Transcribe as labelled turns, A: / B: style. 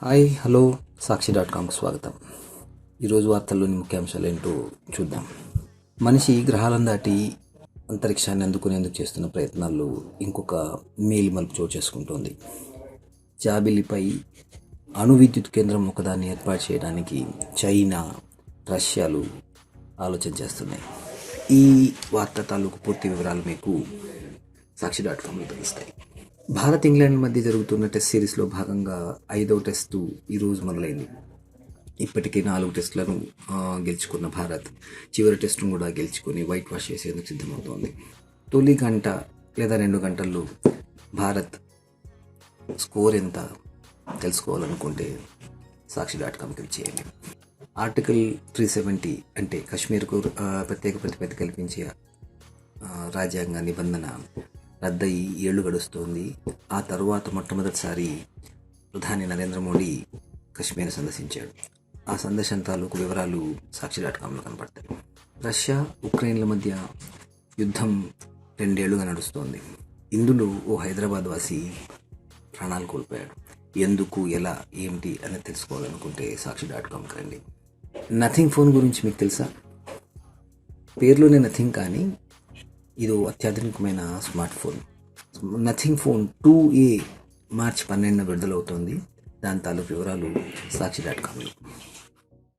A: Hi hello సాక్షి.com స్వాగతం. ఈరోజు వార్తల్లోని ముఖ్యాంశాలు ఏంటో చూద్దాం. మనిషి గ్రహాలను దాటి అంతరిక్షాన్ని అందుకునేందుకు చేస్తున్న ప్రయత్నాల్లో ఇంకొక మేలిమలుపు చోటు చేసుకుంటోంది. జాబిలిపై అణు విద్యుత్ కేంద్రం ఒకదాన్ని ఏర్పాటు చేయడానికి చైనా, రష్యాలు ఆలోచన చేస్తున్నాయి. ఈ వార్త తాలూకు పూర్తి వివరాలు మీకు సాక్షి.comలో తెలుస్తాయి. భారత్ ఇంగ్లాండ్ మధ్య జరుగుతున్న టెస్ట్ సిరీస్లో భాగంగా 5వ టెస్టు ఈరోజు మొదలైంది. ఇప్పటికే 4 టెస్టులను గెలుచుకున్న భారత్ చివరి టెస్టును కూడా గెలుచుకొని వైట్ వాష్ చేసేందుకు సిద్ధమవుతోంది. తొలి గంట లేదా 2 గంటల్లో భారత్ స్కోర్ ఎంత తెలుసుకోవాలనుకుంటే సాక్షి.comకి చేయండి. ఆర్టికల్ 370 అంటే కశ్మీర్కు ప్రత్యేక ప్రతిపత్తి కల్పించే రాజ్యాంగ నిబంధన రద్దయి 7 గడుస్తోంది. ఆ తరువాత మొట్టమొదటిసారి ప్రధాని నరేంద్ర మోడీ కశ్మీర్ సందర్శించాడు. ఆ సందర్శన తాలూకు వివరాలు సాక్షి.comలో కనపడతాయి. రష్యా, ఉక్రెయిన్ల మధ్య యుద్ధం 2 ఏళ్లుగా నడుస్తోంది. ఇందులో ఓ హైదరాబాద్ వాసి ప్రాణాలు కోల్పోయాడు. ఎందుకు, ఎలా, ఏమిటి అని తెలుసుకోవాలనుకుంటే సాక్షి.comకి రండి. నథింగ్ ఫోన్ గురించి మీకు తెలుసా? పేర్లోనే నథింగ్, కానీ ఇది అత్యాధునికమైన smart phone. Nothing phone 2A మార్చి 12న విడుదలవుతోంది. దాని తాలూకు వివరాలు సాక్షి.comలో.